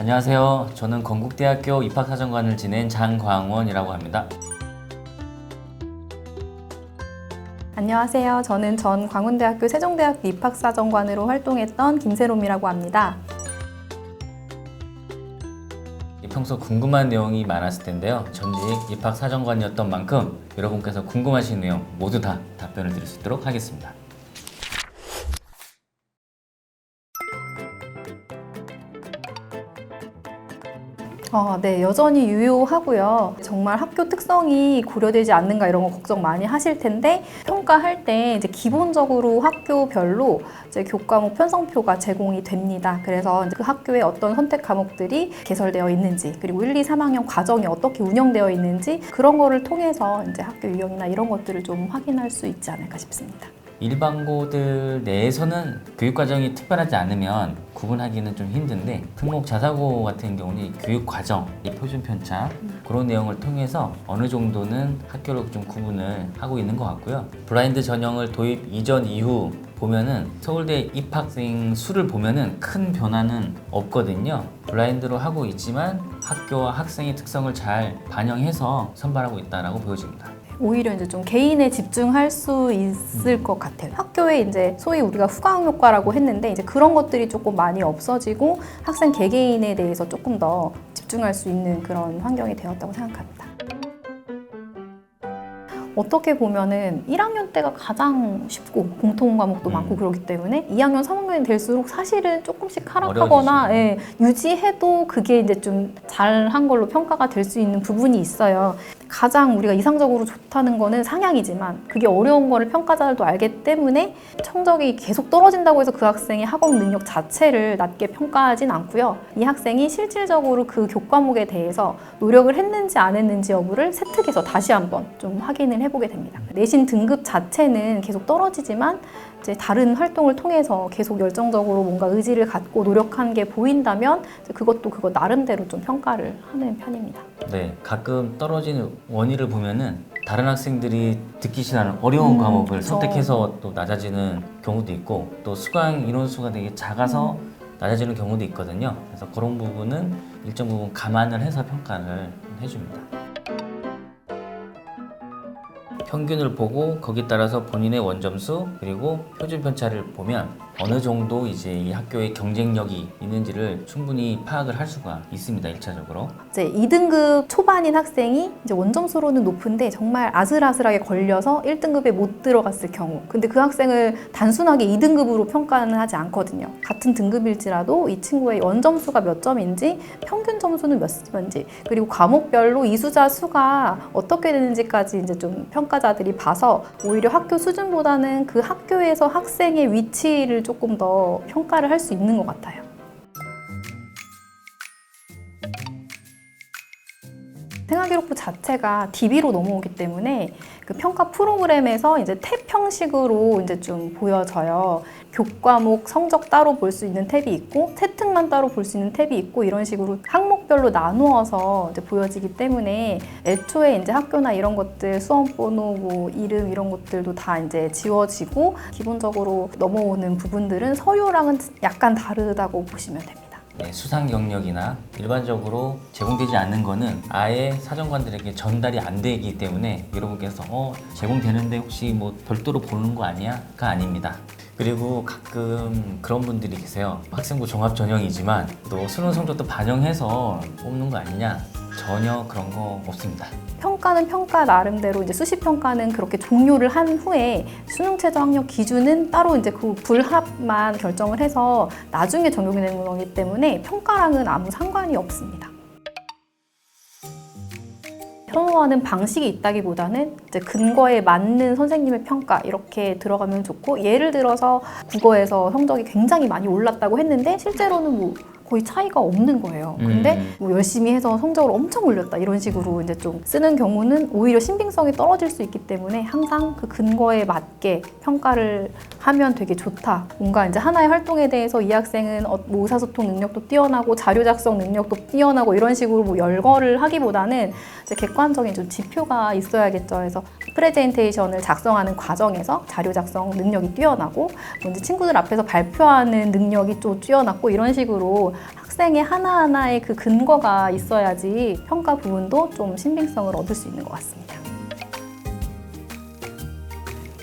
안녕하세요. 저는 건국대학교 입학사정관을 지낸 장광원이라고 합니다. 안녕하세요. 저는 전 광운대학교 세종대학교 입학사정관으로 활동했던 김세롬이라고 합니다. 평소 궁금한 내용이 많았을 텐데요. 전직 입학사정관이었던 만큼 여러분께서 궁금하신 내용 모두 다 답변을 드릴 수 있도록 하겠습니다. 네, 여전히 유효하고요. 정말 학교 특성이 고려되지 않는가 이런 거 걱정 많이 하실 텐데 평가할 때 이제 기본적으로 학교별로 이제 교과목 편성표가 제공이 됩니다. 그래서 이제 그 학교에 어떤 선택 과목들이 개설되어 있는지 그리고 1, 2, 3학년 과정이 어떻게 운영되어 있는지 그런 거를 통해서 이제 학교 유형이나 이런 것들을 좀 확인할 수 있지 않을까 싶습니다. 일반고들 내에서는 교육과정이 특별하지 않으면 구분하기는 좀 힘든데 특목 자사고 같은 경우는 교육과정, 표준 편차 그런 내용을 통해서 어느 정도는 학교를 좀 구분을 하고 있는 것 같고요. 블라인드 전형을 도입 이전 이후 보면은 서울대 입학생 수를 보면은 큰 변화는 없거든요. 블라인드로 하고 있지만 학교와 학생의 특성을 잘 반영해서 선발하고 있다라고 보여집니다. 오히려 이제 좀 개인에 집중할 수 있을 것 같아요. 학교에 이제 소위 우리가 후광 효과라고 했는데 이제 그런 것들이 조금 많이 없어지고 학생 개개인에 대해서 조금 더 집중할 수 있는 그런 환경이 되었다고 생각합니다. 어떻게 보면은 1학년 때가 가장 쉽고 공통 과목도 많고 그렇기 때문에 2학년, 3학년이 될수록 사실은 조금씩 하락하거나 유지해도 그게 이제 좀 잘한 걸로 평가가 될 수 있는 부분이 있어요. 가장 우리가 이상적으로 좋다는 거는 상향이지만 그게 어려운 거를 평가자들도 알기 때문에 성적이 계속 떨어진다고 해서 그 학생의 학업 능력 자체를 낮게 평가하진 않고요. 이 학생이 실질적으로 그 교과목에 대해서 노력을 했는지 안 했는지 여부를 세특해서 다시 한번 좀 확인을 해보게 됩니다. 내신 등급 자체는 계속 떨어지지만 이제 다른 활동을 통해서 계속 열정적으로 뭔가 의지를 갖고 노력한 게 보인다면 그것도 그거 나름대로 좀 평가를 하는 편입니다. 네, 가끔 떨어지는 원인을 보면은 다른 학생들이 듣기 싫어하는 어려운 과목을 그쵸. 선택해서 또 낮아지는 경우도 있고 또 수강 인원수가 되게 작아서 낮아지는 경우도 있거든요. 그래서 그런 부분은 일정 부분 감안을 해서 평가를 해줍니다. 평균을 보고 거기에 따라서 본인의 원점수 그리고 표준 편차를 보면 어느 정도 이제 이 학교의 경쟁력이 있는지를 충분히 파악을 할 수가 있습니다. 1차적으로. 이제 2등급 초반인 학생이 이제 원점수로는 높은데 정말 아슬아슬하게 걸려서 1등급에 못 들어갔을 경우 근데 그 학생을 단순하게 2등급으로 평가는 하지 않거든요. 같은 등급일지라도 이 친구의 원점수가 몇 점인지 평균 점수는 몇 점인지 그리고 과목별로 이수자 수가 어떻게 되는지까지 이제 좀 평가자들이 봐서 오히려 학교 수준보다는 그 학교에서 학생의 위치를 조금 더 평가를 할 수 있는 것 같아요. 생활기록부 자체가 DB로 넘어오기 때문에 그 평가 프로그램에서 이제 탭 형식으로 이제 좀 보여져요. 교과목 성적 따로 볼 수 있는 탭이 있고 세특만 따로 볼 수 있는 탭이 있고 이런 식으로 항목별로 나누어서 이제 보여지기 때문에 애초에 이제 학교나 이런 것들 수험번호, 뭐 이름 이런 것들도 다 이제 지워지고 기본적으로 넘어오는 부분들은 서류랑은 약간 다르다고 보시면 됩니다. 네, 수상 경력이나 일반적으로 제공되지 않는 거는 아예 사정관들에게 전달이 안 되기 때문에 여러분께서 제공되는데 혹시 뭐 별도로 보는 거 아니야?가 아닙니다. 그리고 가끔 그런 분들이 계세요. 학생부 종합 전형이지만 또 수능 성적도 반영해서 뽑는 거 아니냐? 전혀 그런 거 없습니다. 평가는 평가 나름대로 이제 수시 평가는 그렇게 종료를 한 후에 수능 최저 학력 기준은 따로 이제 그 불합만 결정을 해서 나중에 적용이 되는 거기 때문에 평가랑은 아무 상관이 없습니다. 선호하는 방식이 있다기보다는 이제 근거에 맞는 선생님의 평가 이렇게 들어가면 좋고 예를 들어서 국어에서 성적이 굉장히 많이 올랐다고 했는데 실제로는 뭐 거의 차이가 없는 거예요. 근데 뭐 열심히 해서 성적을 엄청 올렸다 이런 식으로 이제 좀 쓰는 경우는 오히려 신빙성이 떨어질 수 있기 때문에 항상 그 근거에 맞게 평가를 하면 되게 좋다. 뭔가 이제 하나의 활동에 대해서 이 학생은 뭐 의사소통 능력도 뛰어나고 자료 작성 능력도 뛰어나고 이런 식으로 뭐 열거를 하기보다는 이제 객관적인 좀 지표가 있어야겠죠. 그래서 프레젠테이션을 작성하는 과정에서 자료 작성 능력이 뛰어나고 뭐 이제 친구들 앞에서 발표하는 능력이 좀 뛰어났고 이런 식으로 학생의 하나하나의 그 근거가 있어야지 평가 부분도 좀 신빙성을 얻을 수 있는 것 같습니다.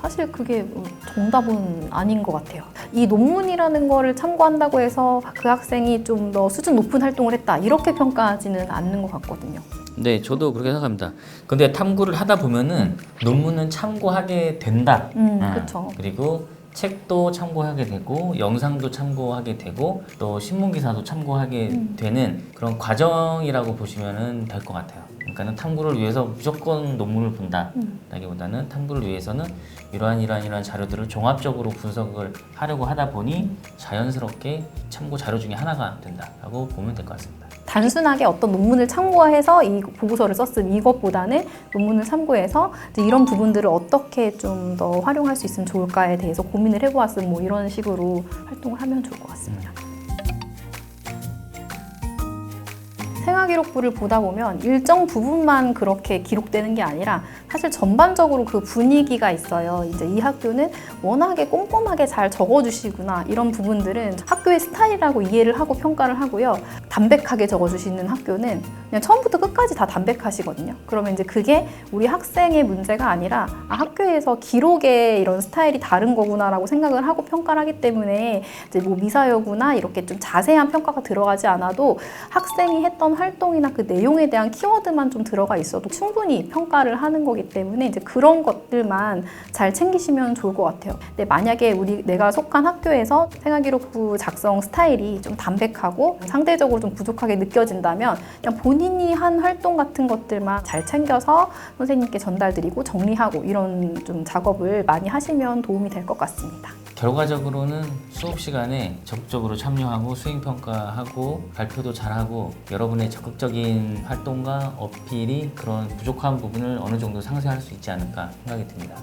사실 그게 정답은 아닌 것 같아요. 이 논문이라는 거를 참고한다고 해서 그 학생이 좀 더 수준 높은 활동을 했다 이렇게 평가하지는 않는 것 같거든요. 네, 저도 그렇게 생각합니다. 근데 탐구를 하다 보면은 논문은 참고하게 된다. 그렇죠. 그리고 책도 참고하게 되고 영상도 참고하게 되고 또 신문 기사도 참고하게 되는 그런 과정이라고 보시면은 될 것 같아요. 그러니까는 탐구를 위해서 무조건 논문을 본다라기보다는 탐구를 위해서는 이러한 자료들을 종합적으로 분석을 하려고 하다 보니 자연스럽게 참고 자료 중에 하나가 된다라고 보면 될 것 같습니다. 단순하게 어떤 논문을 참고해서 이 보고서를 썼음 이것보다는 논문을 참고해서 이제 이런 부분들을 어떻게 좀 더 활용할 수 있으면 좋을까에 대해서 고민을 해보았음 뭐 이런 식으로 활동을 하면 좋을 것 같습니다. 생활기록부를 보다 보면 일정 부분만 그렇게 기록되는 게 아니라 사실 전반적으로 그 분위기가 있어요. 이제 이 학교는 워낙에 꼼꼼하게 잘 적어주시구나 이런 부분들은 학교의 스타일이라고 이해를 하고 평가를 하고요. 담백하게 적어주시는 학교는 그냥 처음부터 끝까지 다 담백하시거든요. 그러면 이제 그게 우리 학생의 문제가 아니라 학교에서 기록의 이런 스타일이 다른 거구나라고 생각을 하고 평가를 하기 때문에 이제 뭐 미사여구나 이렇게 좀 자세한 평가가 들어가지 않아도 학생이 했던 활동이나 그 내용에 대한 키워드만 좀 들어가 있어도 충분히 평가를 하는 거기 때문에 이제 그런 것들만 잘 챙기시면 좋을 것 같아요. 근데 만약에 내가 속한 학교에서 생활기록부 작성 스타일이 좀 담백하고 상대적으로 좀 부족하게 느껴진다면 그냥 본인이 한 활동 같은 것들만 잘 챙겨서 선생님께 전달드리고 정리하고 이런 좀 작업을 많이 하시면 도움이 될 것 같습니다. 결과적으로는 수업 시간에 적극적으로 참여하고 수행평가하고 발표도 잘하고 여러분의 적극적인 활동과 어필이 그런 부족한 부분을 어느 정도 상쇄할 수 있지 않을까 생각이 듭니다.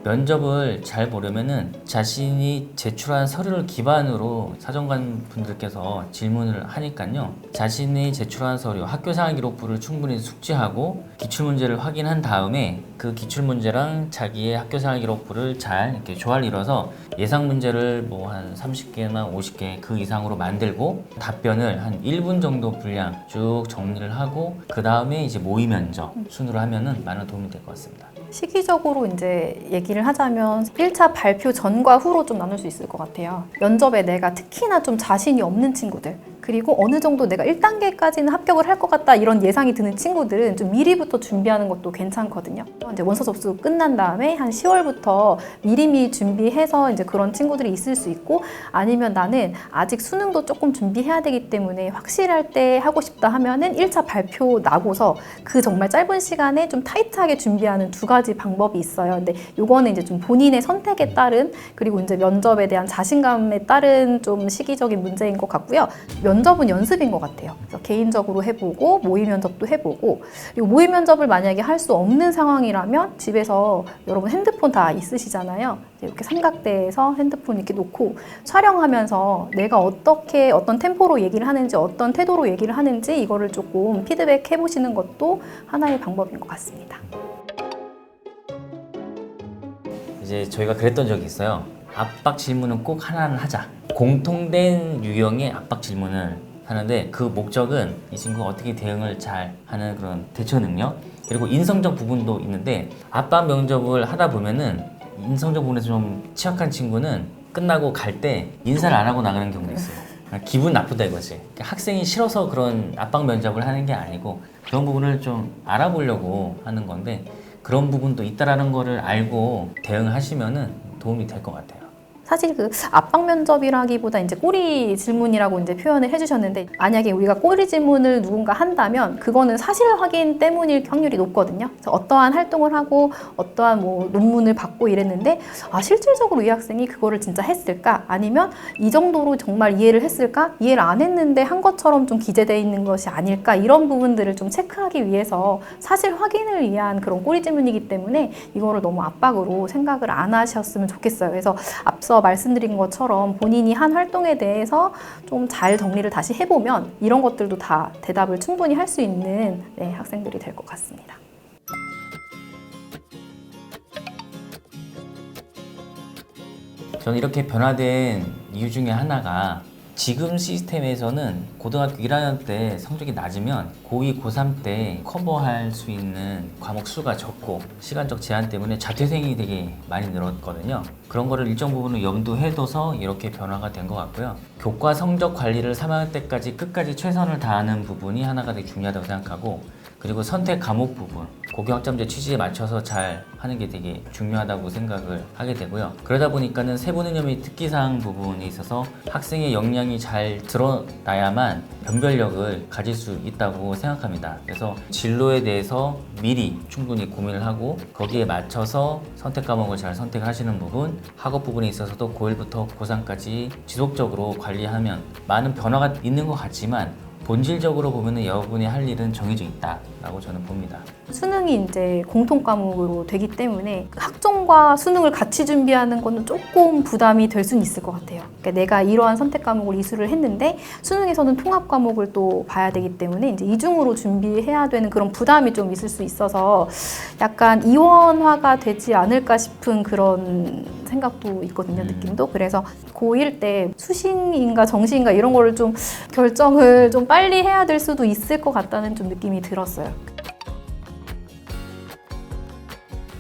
면접을 잘 보려면은 자신이 제출한 서류를 기반으로 사정관 분들께서 질문을 하니까요. 자신이 제출한 서류, 학교생활기록부를 충분히 숙지하고 기출문제를 확인한 다음에 그 기출문제랑 자기의 학교생활기록부를 잘 이렇게 조화를 이뤄서 예상 문제를 뭐 한 30개나 50개 그 이상으로 만들고 답변을 한 1분 정도 분량 쭉 정리를 하고 그 다음에 이제 모의 면접 순으로 하면은 많은 도움이 될 것 같습니다. 시기적으로 이제 얘기를 하자면 1차 발표 전과 후로 좀 나눌 수 있을 것 같아요. 면접에 내가 특히나 좀 자신이 없는 친구들 그리고 어느 정도 내가 1단계까지는 합격을 할 것 같다 이런 예상이 드는 친구들은 좀 미리부터 준비하는 것도 괜찮거든요. 이제 원서 접수 끝난 다음에 한 10월부터 미리미리 준비해서 이제 그런 친구들이 있을 수 있고 아니면 나는 아직 수능도 조금 준비해야 되기 때문에 확실할 때 하고 싶다 하면은 1차 발표 나고서 그 정말 짧은 시간에 좀 타이트하게 준비하는 두 가지 방법이 있어요. 근데 요거는 이제 좀 본인의 선택에 따른 그리고 이제 면접에 대한 자신감에 따른 좀 시기적인 문제인 것 같고요. 면접은 연습인 것 같아요. 그래서 개인적으로 해보고 모의 면접도 해보고 그리고 모의 면접을 만약에 할 수 없는 상황이라면 집에서 여러분 핸드폰 다 있으시잖아요. 이렇게 삼각대에서 핸드폰 이렇게 놓고 촬영하면서 내가 어떻게 어떤 템포로 얘기를 하는지 어떤 태도로 얘기를 하는지 이거를 조금 피드백 해보시는 것도 하나의 방법인 것 같습니다. 이제 저희가 그랬던 적이 있어요. 압박 질문은 꼭 하나는 하자. 공통된 유형의 압박 질문을 하는데 그 목적은 이 친구가 어떻게 대응을 잘 하는 그런 대처 능력 그리고 인성적 부분도 있는데 압박 면접을 하다 보면은 인성적 부분에서 좀 취약한 친구는 끝나고 갈 때 인사를 안 하고 나가는 경우도 있어요. 기분 나쁘다 이거지. 학생이 싫어서 그런 압박 면접을 하는 게 아니고 그런 부분을 좀 알아보려고 하는 건데 그런 부분도 있다라는 거를 알고 대응하시면은 도움이 될 것 같아요. 사실 그 압박 면접이라기보다 이제 꼬리 질문이라고 이제 표현을 해주셨는데 만약에 우리가 꼬리 질문을 누군가 한다면 그거는 사실 확인 때문일 확률이 높거든요. 그래서 어떠한 활동을 하고 어떠한 뭐 논문을 받고 이랬는데 실질적으로 이 학생이 그거를 진짜 했을까? 아니면 이 정도로 정말 이해를 했을까? 이해를 안 했는데 한 것처럼 좀 기재되어 있는 것이 아닐까? 이런 부분들을 좀 체크하기 위해서 사실 확인을 위한 그런 꼬리 질문이기 때문에 이거를 너무 압박으로 생각을 안 하셨으면 좋겠어요. 그래서 앞서 말씀드린 것처럼 본인이 한 활동에 대해서 좀 잘 정리를 다시 해보면 이런 것들도 다 대답을 충분히 할 수 있는 학생들이 될 것 같습니다. 저는 이렇게 변화된 이유 중에 하나가 지금 시스템에서는 고등학교 1학년 때 성적이 낮으면 고2, 고3 때 커버할 수 있는 과목 수가 적고 시간적 제한 때문에 자퇴생이 되게 많이 늘었거든요. 그런 거를 일정 부분은 염두해 둬서 이렇게 변화가 된 것 같고요. 교과 성적 관리를 3학년 때까지 끝까지 최선을 다하는 부분이 하나가 되게 중요하다고 생각하고, 그리고 선택 과목 부분, 고교학점제 취지에 맞춰서 잘 하는 게 되게 중요하다고 생각을 하게 되고요. 그러다 보니까는 세부능력 및 특기사항 부분에 있어서 학생의 역량이 잘 드러나야만 변별력을 가질 수 있다고 생각합니다. 그래서 진로에 대해서 미리 충분히 고민을 하고 거기에 맞춰서 선택 과목을 잘 선택하시는 부분, 학업 부분에 있어서도 고1부터 고3까지 지속적으로 관리하면 많은 변화가 있는 것 같지만 본질적으로 보면은 여러분이 할 일은 정해져 있다라고 저는 봅니다. 수능이 이제 공통 과목으로 되기 때문에 학점과 수능을 같이 준비하는 거는 조금 부담이 될 수는 있을 것 같아요. 그러니까 내가 이러한 선택 과목을 이수를 했는데 수능에서는 통합 과목을 또 봐야 되기 때문에 이제 이중으로 준비해야 되는 그런 부담이 좀 있을 수 있어서 약간 이원화가 되지 않을까 싶은 그런 생각도 있거든요, 느낌도. 그래서 고1 때 수시인가 정시인가 이런 거를 좀 결정을 좀 빨리 해야 될 수도 있을 것 같다는 좀 느낌이 들었어요.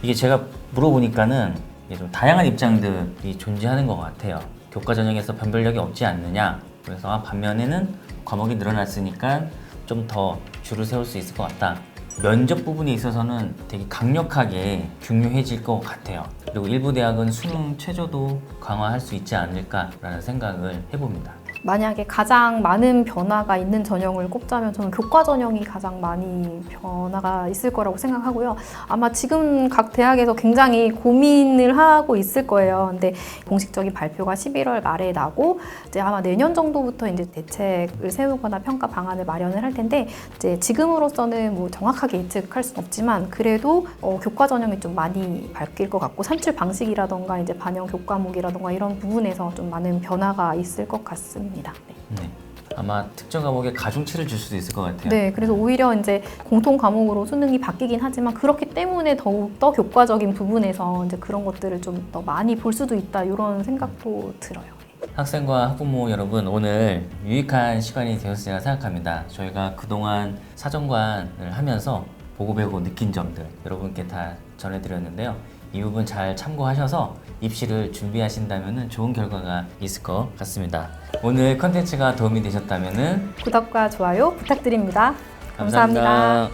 이게 제가 물어보니까는 이게 좀 다양한 입장들이 존재하는 것 같아요. 교과 전형에서 변별력이 없지 않느냐. 그래서 반면에는 과목이 늘어났으니까 좀 더 줄을 세울 수 있을 것 같다. 면접 부분에 있어서는 되게 강력하게 중요해질 것 같아요. 그리고 일부 대학은 수능 최저도 강화할 수 있지 않을까라는 생각을 해봅니다. 만약에 가장 많은 변화가 있는 전형을 꼽자면 저는 교과 전형이 가장 많이 변화가 있을 거라고 생각하고요. 아마 지금 각 대학에서 굉장히 고민을 하고 있을 거예요. 근데 공식적인 발표가 11월 말에 나고 이제 아마 내년 정도부터 이제 대책을 세우거나 평가 방안을 마련을 할 텐데 이제 지금으로서는 뭐 정확하게 예측할 수는 없지만 그래도 교과 전형이 좀 많이 바뀔 것 같고 산출 방식이라던가 이제 반영 교과목이라던가 이런 부분에서 좀 많은 변화가 있을 것 같습니다. 네. 아마 특정 과목에 가중치를 줄 수도 있을 것 같아요. 네, 그래서 오히려 이제 공통 과목으로 수능이 바뀌긴 하지만 그렇기 때문에 더욱 더 교과적인 부분에서 이제 그런 것들을 좀 더 많이 볼 수도 있다 이런 생각도 들어요. 학생과 학부모 여러분, 오늘 유익한 시간이 되었으리라 생각합니다. 저희가 그동안 사정관을 하면서 보고 배우고 느낀 점들 여러분께 다 전해드렸는데요. 이 부분 잘 참고하셔서 입시를 준비하신다면 좋은 결과가 있을 것 같습니다. 오늘 컨텐츠가 도움이 되셨다면 구독과 좋아요 부탁드립니다. 감사합니다.